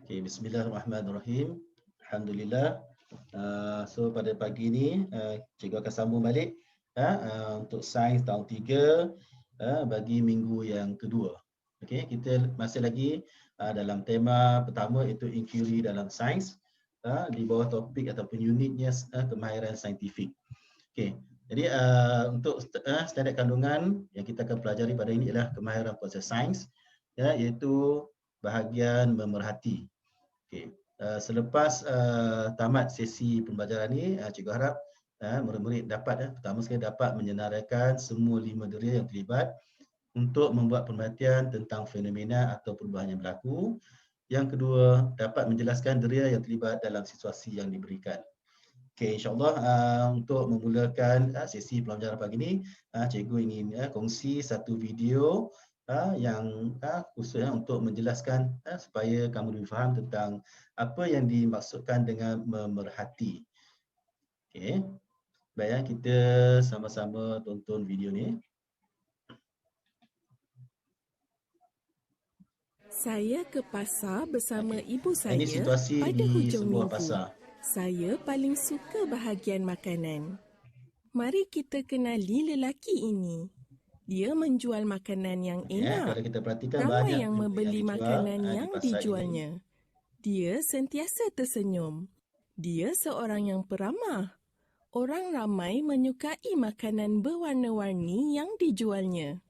Okay, bismillahirrahmanirrahim. Alhamdulillah. So pada pagi ini cikgu akan sambung balik untuk sains tahun 3 bagi minggu yang kedua. Okay, kita masih lagi dalam tema pertama iaitu inquiry dalam sains di bawah topik ataupun unitnya kemahiran saintifik. Okay, jadi untuk standard kandungan yang kita akan pelajari pada ini adalah kemahiran proses sains, iaitu bahagian memerhati. Okay. Selepas tamat sesi pembelajaran ini, cikgu harap murid-murid dapat pertama sekali dapat menyenaraikan semua 5 deria yang terlibat untuk membuat perhatian tentang fenomena atau perubahan yang berlaku. Yang kedua, dapat menjelaskan deria yang terlibat dalam situasi yang diberikan. Okay, insyaAllah untuk memulakan sesi pembelajaran pagi ini, cikgu ingin kongsi satu video yang khususnya untuk menjelaskan supaya kamu lebih faham tentang apa yang dimaksudkan dengan memerhati. Okay. Baik, kita sama-sama tonton video ni. Saya ke pasar bersama ibu Ini saya situasi pada di hujung sebuah minggu. pasar. Saya paling suka bahagian makanan. Mari kita kenali lelaki ini. Dia menjual makanan yang enak. Kalau kita perhatikan Ramai banyak yang benda yang membeli dijual makanan di yang pasar ini. dijualnya. Dia sentiasa tersenyum. Dia seorang yang peramah. Orang ramai menyukai makanan berwarna-warni yang dijualnya.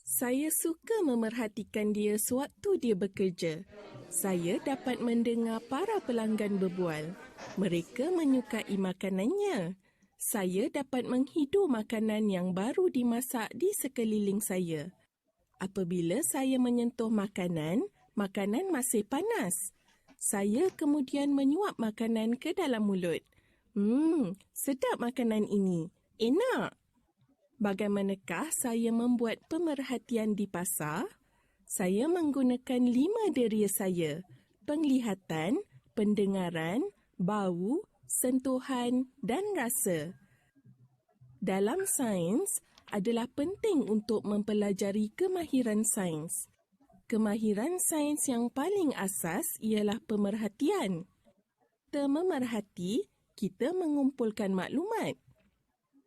Saya suka memerhatikan dia sewaktu dia bekerja. Saya dapat mendengar para pelanggan berbual. Mereka menyukai makanannya. Saya dapat menghidu makanan yang baru dimasak di sekeliling saya. Apabila saya menyentuh makanan, makanan masih panas. Saya kemudian menyuap makanan ke dalam mulut. Sedap makanan ini. Enak. Bagaimanakah saya membuat pemerhatian di pasar? Saya menggunakan 5 deria saya. Penglihatan, pendengaran, bau, sentuhan dan rasa. Dalam sains, adalah penting untuk mempelajari kemahiran sains. Kemahiran sains yang paling asas ialah pemerhatian. Kita memerhati, kita mengumpulkan maklumat.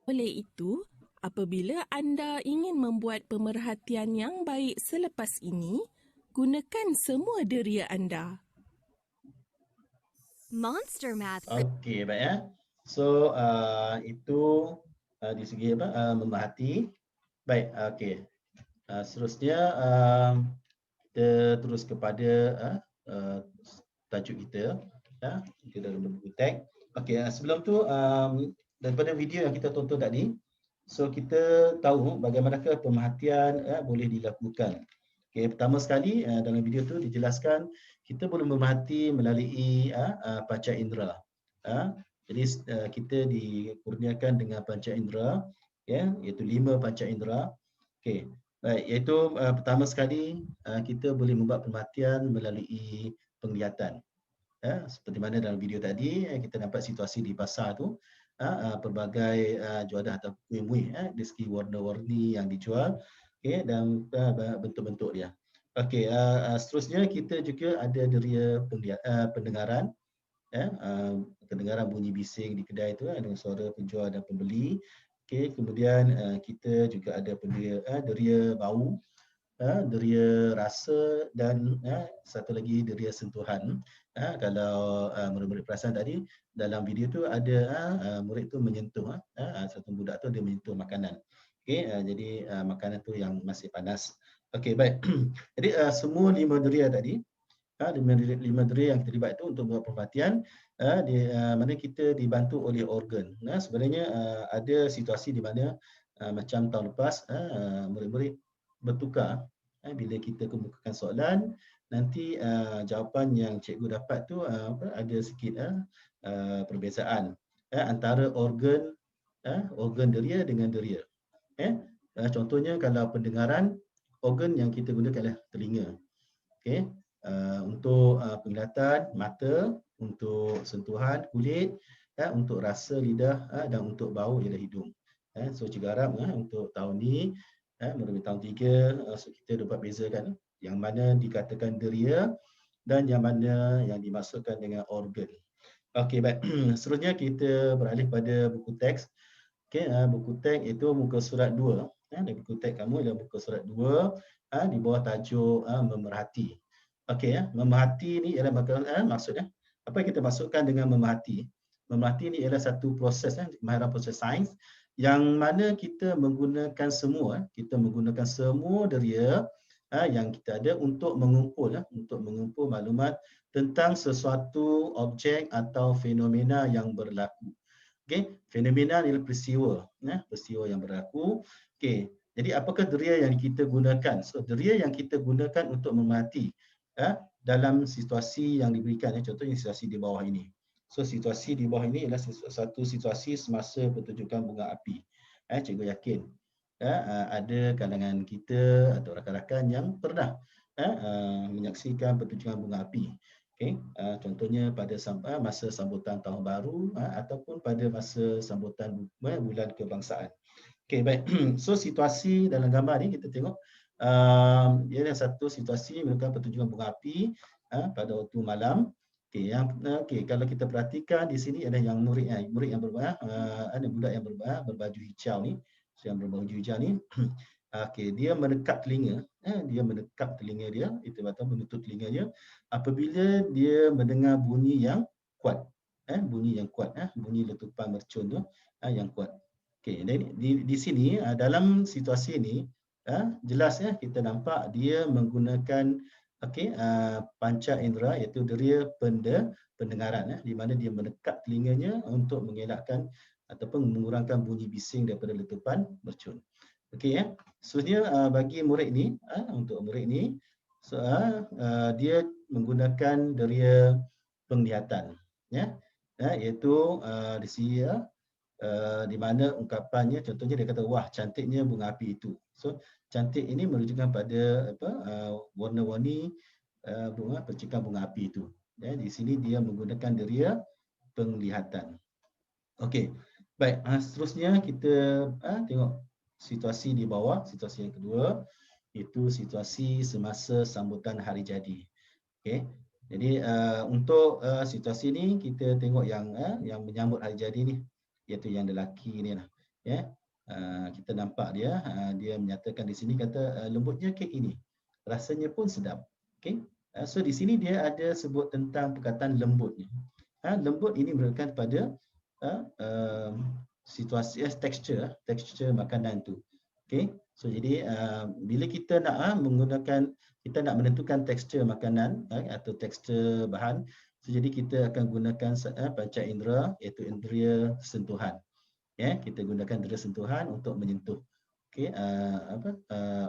Oleh itu, apabila anda ingin membuat pemerhatian yang baik selepas ini, gunakan semua deria anda. Monster Math. Okey, baik . So itu di segi memerhati. Baik, okey. Seterusnya kita terus kepada tajuk kita. Kita dalam buku teks. Okey, sebelum tu daripada video yang kita tonton tadi, so kita tahu bagaimanakah pemerhatian boleh dilakukan. Okey, pertama sekali dalam video tu dijelaskan kita boleh memerhati melalui panca indera. Jadi kita dikurniakan dengan panca indera, iaitu 5 panca indera. Okey, baik, iaitu pertama sekali kita boleh membuat pemerhatian melalui penglihatan. Seperti mana dalam video tadi kita nampak situasi di pasar tu, pelbagai juadah atau kuih-muih dari segi warna-warni yang dijual, dan bentuk-bentuk dia. Okey, seterusnya kita juga ada deria pendengaran. Kedengaran bunyi bising di kedai tu dengan suara penjual dan pembeli. Okey, kemudian kita juga ada deria bau, deria rasa dan satu lagi deria sentuhan. Kalau murid-murid perasan tadi dalam video tu ada murid tu menyentuh satu budak tu dia menyentuh makanan. Okey, jadi makanan tu yang masih panas. Okey, baik. Jadi semua 5 deria tadi, 5 deria yang terlibat itu untuk membuat perhatian di mana kita dibantu oleh organ. Sebenarnya ada situasi di mana macam tahun lepas murid-murid bertukar bila kita kemukakan soalan, nanti jawapan yang cikgu dapat tu ada sikit perbezaan antara organ deria dengan deria. Contohnya kalau pendengaran, organ yang kita gunakan adalah telinga. Okey, untuk penglihatan mata, untuk sentuhan kulit, untuk rasa lidah dan untuk bau ialah hidung. So cikgu harap untuk tahun ni murid tahun 3 so kita dapat bezakan yang mana dikatakan deria dan yang mana yang dimaksudkan dengan organ. Okey, baik. Seterusnya kita beralih pada buku teks. Okey, buku teks itu muka surat 2. Di buku teks kamu adalah muka surat 2, di bawah tajuk memerhati. Okey, memerhati ni ialah maksudnya apa yang kita maksudkan dengan memerhati? Memerhati ni ialah satu proses kemahiran proses sains yang mana kita menggunakan semua deria yang kita ada untuk mengumpul maklumat tentang sesuatu objek atau fenomena yang berlaku. Okey, fenomena ialah peristiwa yang berlaku. Okey, jadi apakah deria yang kita gunakan? So deria yang kita gunakan untuk memerhati dalam situasi yang diberikan, contohnya situasi di bawah ini. So situasi di bawah ini ialah satu situasi semasa pertunjukan bunga api. Cikgu yakin ada kalangan kita atau rakan-rakan yang pernah menyaksikan pertunjukan bunga api. Okay. Contohnya pada masa sambutan tahun baru ataupun pada masa sambutan bulan kebangsaan. Okay, baik. So situasi dalam gambar ni kita tengok ia adalah satu situasi merupakan pertunjukan bunga api pada waktu malam. Okay, kalau kita perhatikan di sini ada yang murid yang ada budak yang berbaju hijau ni, yang berbaju hijau ni. Okay, dia mendekat telinga, dia, itu atau menutup telinganya apabila dia mendengar bunyi yang kuat, bunyi letupan mercun tu yang kuat. Okay, dan di sini dalam situasi ini jelas kita nampak dia menggunakan panca indera iaitu deria pendengaran di mana dia mendekat telinganya untuk mengelakkan ataupun mengurangkan bunyi bising daripada letupan mercun. Okey seterusnya bagi murid ni untuk murid ni dia menggunakan deria penglihatan iaitu di sini di mana ungkapannya contohnya dia kata wah cantiknya bunga api itu. So cantik ini menunjukkan pada warna-warni percikan bunga api itu. Di sini dia menggunakan deria penglihatan. Okey. Baik, seterusnya kita tengok situasi di bawah, situasi yang kedua itu situasi semasa sambutan hari jadi. Okey. Jadi untuk situasi ni kita tengok yang menyambut hari jadi ni iaitu yang lelaki ni lah. Kita nampak dia menyatakan di sini kata lembutnya kek ini. Rasanya pun sedap. Okey. So di sini dia ada sebut tentang perkataan lembut ni. Lembut ini merupakan pada situasi tekstur makanan tu. Okey. So jadi bila kita nak menentukan tekstur makanan atau tekstur bahan, so jadi kita akan gunakan panca indera iaitu indera sentuhan. Kita gunakan indera sentuhan untuk menyentuh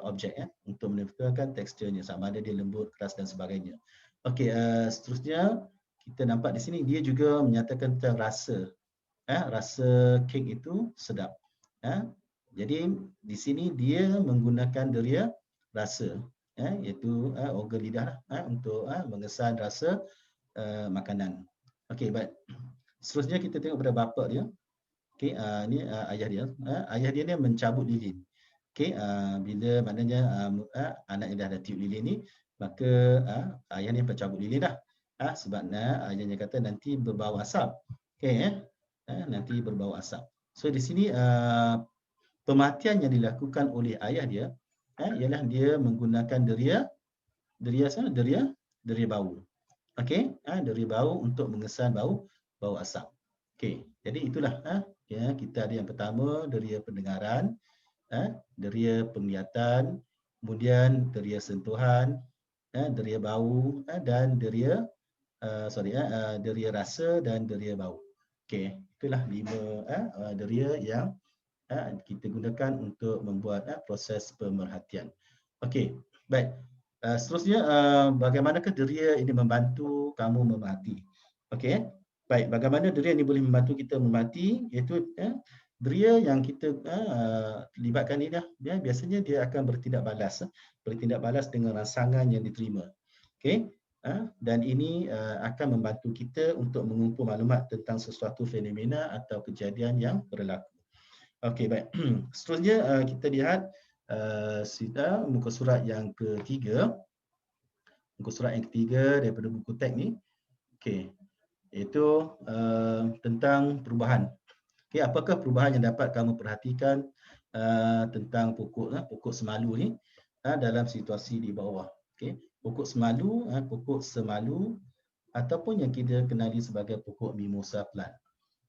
objek untuk menentukan teksturnya sama ada dia lembut, keras dan sebagainya. Okey, seterusnya kita nampak di sini dia juga menyatakan tentang rasa. Rasa kek itu sedap. Jadi di sini dia menggunakan deria rasa, iaitu organ lidah untuk mengesan rasa makanan. Okey, baik. Seterusnya kita tengok pada bapa dia. Okey, ini ayah dia. Ayah dia ni mencabut lilin. Okey, bila maknanya anak yang dah ada tiup lilin ni, maka ayah ni pencabut lilin dah. Sebab ayahnya kata nanti berbau asap. Okey, nanti berbau asap. So di sini pemerhatian yang dilakukan oleh ayah dia ialah dia menggunakan deria bau. Okey, deria bau untuk mengesan bau asap. Okey, jadi itulah kita ada yang pertama deria pendengaran, deria penglihatan, kemudian deria sentuhan, deria bau dan deria rasa dan deria bau. Okey, itulah 5 deria yang kita gunakan untuk membuat proses pemerhatian. Okey, baik. Seterusnya bagaimanakah deria ini membantu kamu memerhati? Okey, baik. Bagaimana deria ini boleh membantu kita memerhati? Iaitu deria yang kita libatkan ini biasanya dia akan bertindak balas dengan rangsangan yang diterima. Okey. Dan ini akan membantu kita untuk mengumpul maklumat tentang sesuatu fenomena atau kejadian yang berlaku. Okey, baik. Seterusnya kita lihat muka surat yang ketiga. Muka surat yang ketiga daripada buku teks ni, okey, iaitu tentang perubahan. Okey, apakah perubahan yang dapat kamu perhatikan tentang pokok semalu ni dalam situasi di bawah. Okey, pokok semalu ataupun yang kita kenali sebagai pokok mimosa plant.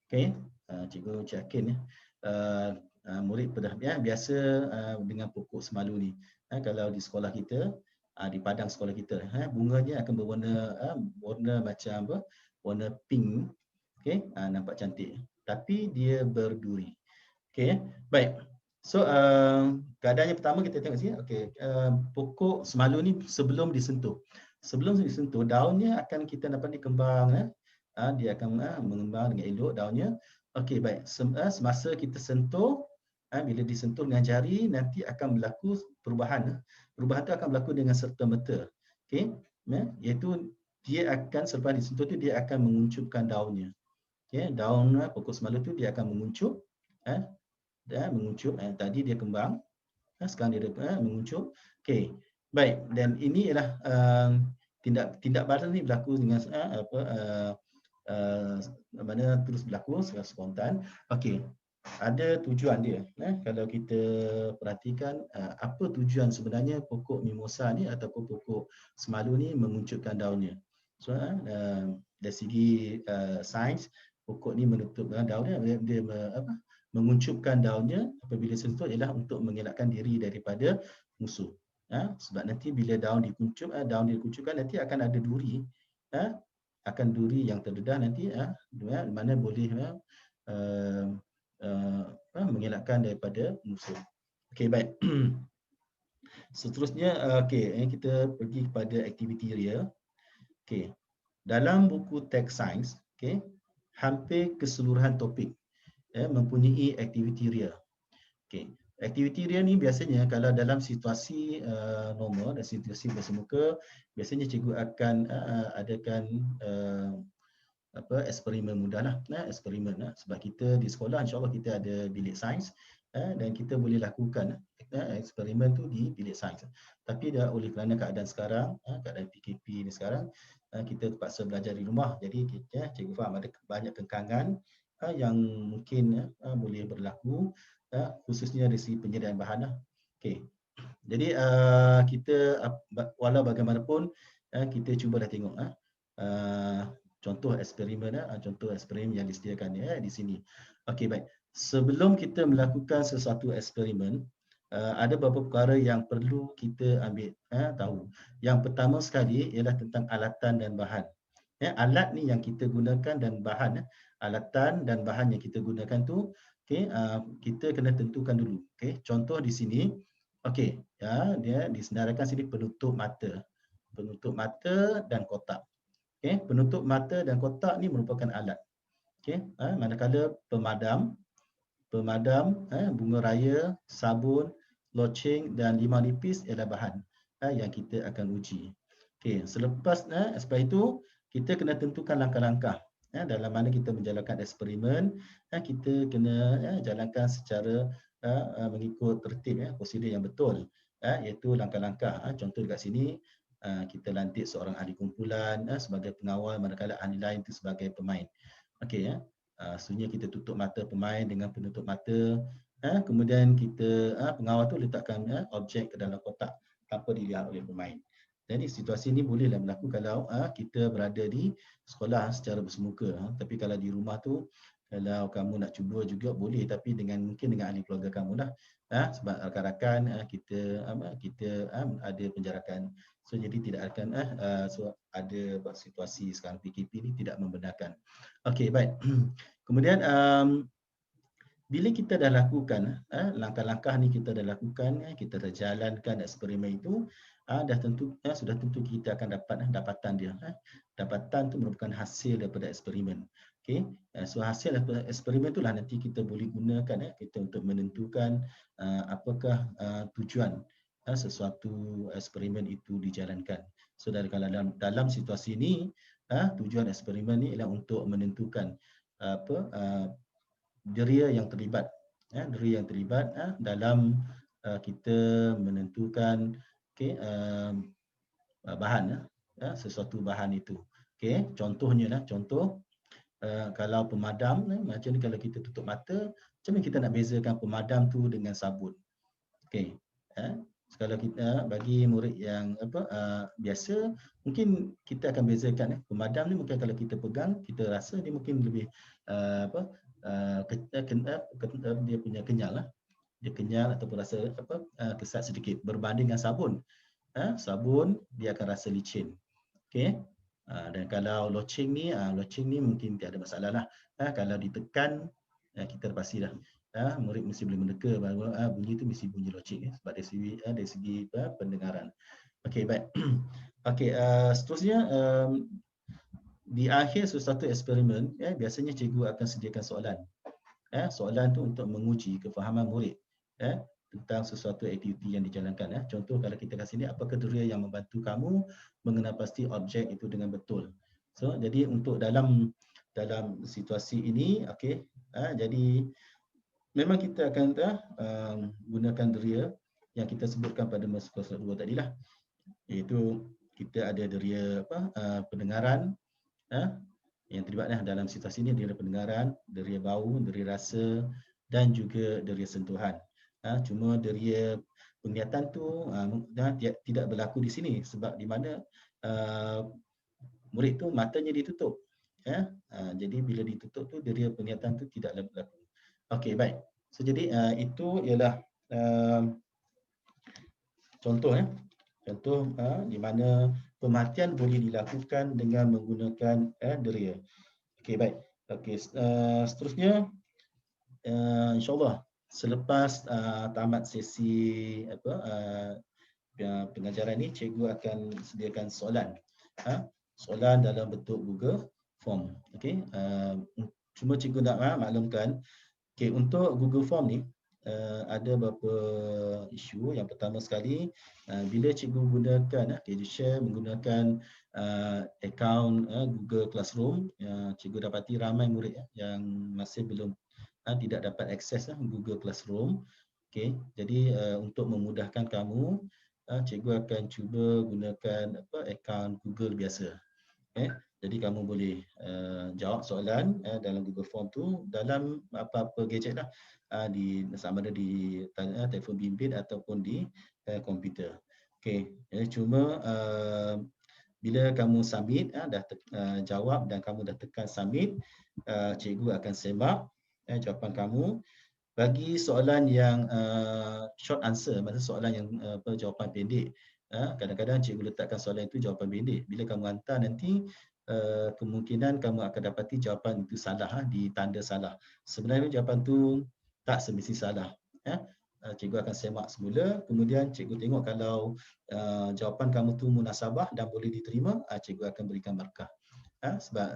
Okey, Cikgu yakin murid biasa dengan pokok semalu ni. Kalau di sekolah kita, di padang sekolah kita, bunganya akan berwarna warna macam apa? Warna pink. Okey, nampak cantik. Tapi dia berduri. Okey, baik. So keadaan yang pertama kita tengok sini. Okey, pokok semalu ni sebelum disentuh. Sebelum disentuh, daunnya akan kita dapat dikembang. Dia akan mengembang dengan elok daunnya. Okey, baik. Semasa kita sentuh, bila disentuh dengan jari, nanti akan berlaku perubahan. Perubahan itu akan berlaku dengan serta-merta. Okey, iaitu dia akan selepas disentuh tu dia akan menguncupkan daunnya. Okey, daun pokok semalu tu dia akan menguncup. Menguncup. Tadi dia kembang. Sekarang dia menguncup. Okey, baik. Dan ini ialah tindak badan ni berlaku dengan mana terus berlaku secara spontan. Okey, ada tujuan dia. Kalau kita perhatikan apa tujuan sebenarnya pokok mimosa ni ataupun pokok semalu ni menguncupkan daunnya. So dari segi sains, pokok ni menutup daunnya, dia menguncupkan daunnya apabila sentuh ialah untuk mengelakkan diri daripada musuh. Sebab nanti bila daun dikuncupkan nanti akan ada duri. Akan duri yang terdedah nanti mana boleh mengelakkan daripada musuh. Okey, baik. Seterusnya kita pergi kepada aktiviti ria. Okey. Dalam buku teks sains, hampir keseluruhan topik mempunyai aktiviti ria. Okey. Aktiviti ria ni biasanya kalau dalam situasi normal dan situasi bersemuka, biasanya cikgu akan adakan eksperimen mudahlah, eksperimen sebab kita di sekolah insya-Allah kita ada bilik sains dan kita boleh lakukan eksperimen tu di bilik sains. Tapi oleh kerana keadaan sekarang, keadaan PKP ni sekarang, kita terpaksa belajar di rumah. Jadi cikgu faham ada banyak kekangan yang mungkin boleh berlaku khususnya dari segi penyediaan bahan. Okey. Jadi kita walau bagaimanapun kita cuba dah tengok contoh eksperimen yang disediakan di sini. Okey, baik. Sebelum kita melakukan sesuatu eksperimen, ada beberapa perkara yang perlu kita ambil tahu. Yang pertama sekali ialah tentang alatan dan bahan. Alat ni yang kita gunakan dan bahan, alatan dan bahan yang kita gunakan tu, kita kena tentukan dulu. Contoh di sini, dia disenaraikan sini penutup mata dan kotak. Penutup mata dan kotak ni merupakan alat. Manakala pemadam, bunga raya, sabun, loceng dan limau nipis ialah bahan yang kita akan uji. Selepas itu kita kena tentukan langkah-langkah dalam mana kita menjalankan eksperimen. Kita kena jalankan secara mengikut tertib, prosedur yang betul, iaitu langkah-langkah. Contoh dekat sini kita lantik seorang ahli kumpulan sebagai pengawal, manakala ahli lain itu sebagai pemain. Sebenarnya kita tutup mata pemain dengan penutup mata, kemudian kita pengawal tu letakkan objek ke dalam kotak tanpa dilihat oleh pemain. Jadi situasi ini bolehlah berlaku kalau kita berada di sekolah secara bersemuka. Tapi kalau di rumah tu, kalau kamu nak cuba juga boleh, tapi mungkin dengan ahli keluarga kamu lah. Sebab rakan-rakan kita ada penjarakan. So jadi tidak akan ada situasi sekarang PKP ni tidak membenarkan. Okey, baik. Kemudian bila kita dah lakukan langkah-langkah ni, kita dah lakukan, kita dah jalankan eksperimen itu, sudah tentu kita akan dapat dapatan dia. Dapatan tu merupakan hasil daripada eksperimen. So hasil daripada eksperimen itulah nanti kita boleh gunakan kita untuk menentukan apakah tujuan sesuatu eksperimen itu dijalankan. So dalam situasi ini, tujuan eksperimen ni ialah untuk menentukan deria yang terlibat dalam kita menentukan bahan sesuatu bahan itu. Okey, contohnya lah, contoh kalau pemadam, macam ni kalau kita tutup mata, macam mana kita nak bezakan pemadam tu dengan sabun? Okey, kalau kita bagi murid yang biasa, mungkin kita akan bezakan pemadam ni mungkin kalau kita pegang, kita rasa dia mungkin lebih dia punya kenyal lah. Dia kenyal ataupun rasa kesat sedikit berbanding dengan sabun. Sabun dia akan rasa licin. Okey. Dan kalau loceng ni mungkin tiada masalah lah. Kalau ditekan, kita pastilah murid mesti boleh meneka bahawa bunyi tu mesti bunyi loceng sebab dari segi pendengaran. Okey, baik. Okey, seterusnya di akhir sesuatu eksperimen, biasanya cikgu akan sediakan soalan. Soalan tu untuk menguji kefahaman murid tentang sesuatu aktiviti yang dijalankan. Contoh kalau kita kat sini, apakah deria yang membantu kamu mengenal pasti objek itu dengan betul. So jadi untuk dalam situasi ini, okey, jadi memang kita akan gunakan deria yang kita sebutkan pada masa kelas 2 tadilah, iaitu kita ada deria pendengaran, yang terlibat dalam situasi ini, deria pendengaran, deria bau, deria rasa dan juga deria sentuhan. Cuma deria penglihatan tu tidak berlaku di sini sebab di mana murid tu matanya ditutup. Jadi bila ditutup tu deria penglihatan tu tidak berlaku. Okey, baik. So jadi itu ialah contoh contoh di mana pemerhatian boleh dilakukan dengan menggunakan deria. Okey, baik. Okey, seterusnya insya-Allah selepas tamat sesi pengajaran ni, cikgu akan sediakan soalan. Soalan dalam bentuk Google Form. Okey, cuma cikgu nak maklumkan, okey, untuk Google Form ni ada beberapa isu. Yang pertama sekali, bila cikgu gunakan cikgu share menggunakan akaun Google Classroom, cikgu dapati ramai murid yang masih belum tidak dapat akses Google Classroom. Okey, jadi untuk memudahkan kamu, cikgu akan cuba gunakan akaun Google biasa. Jadi kamu boleh jawab soalan dalam Google Form tu dalam apa-apa gadget lah, sama ada di telefon bimbit ataupun di komputer. Okey, cuma bila kamu submit, dah jawab dan kamu dah tekan submit, cikgu akan semak jawapan kamu. Bagi soalan yang short answer, maksudnya soalan yang jawapan pendek, kadang-kadang cikgu letakkan soalan itu jawapan pendek. Bila kamu hantar nanti, kemungkinan kamu akan dapati jawapan itu salah, ditanda salah. Sebenarnya jawapan itu tak semesti salah. Cikgu akan semak semula, kemudian cikgu tengok kalau jawapan kamu tu munasabah dan boleh diterima, cikgu akan berikan markah. Sebab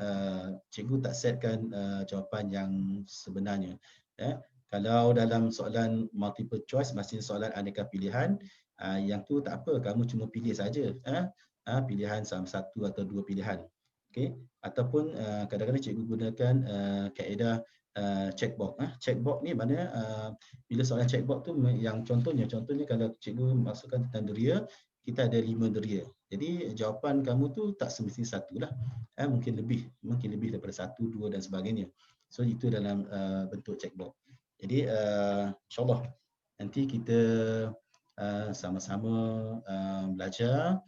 cikgu tak setkan jawapan yang sebenarnya. Kalau dalam soalan multiple choice, maksudnya soalan aneka pilihan, yang tu tak apa, kamu cuma pilih saja pilihan sama satu atau dua pilihan. Okey, ataupun kadang-kadang cikgu gunakan kaedah checkbox. Checkbox ni maknanya bila soalan checkbox tu yang contohnya kalau cikgu masukkan tentang deria, kita ada 5 deria. Jadi jawapan kamu tu tak semesti satu lah. Mungkin lebih daripada 1, 2 dan sebagainya. So itu dalam bentuk checkbox. Jadi insya-Allah nanti kita sama-sama belajar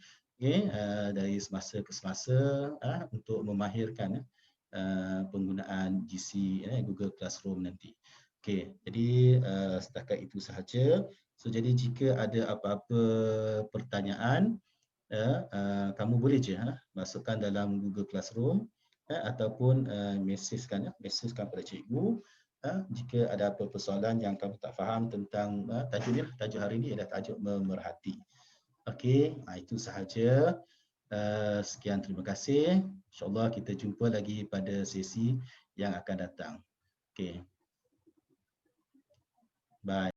dari semasa ke semasa untuk memahirkan penggunaan GC Google Classroom nanti. Okey, jadi setakat itu sahaja. So jadi jika ada apa-apa pertanyaan, kamu boleh je masukkan dalam Google Classroom ataupun mesejkan pada cikgu. Jika ada apa persoalan yang kamu tak faham tentang tajuk hari ini adalah tajuk memerhati. Okey, itu sahaja. Sekian, terima kasih. InsyaAllah kita jumpa lagi pada sesi yang akan datang. Okey. Bye.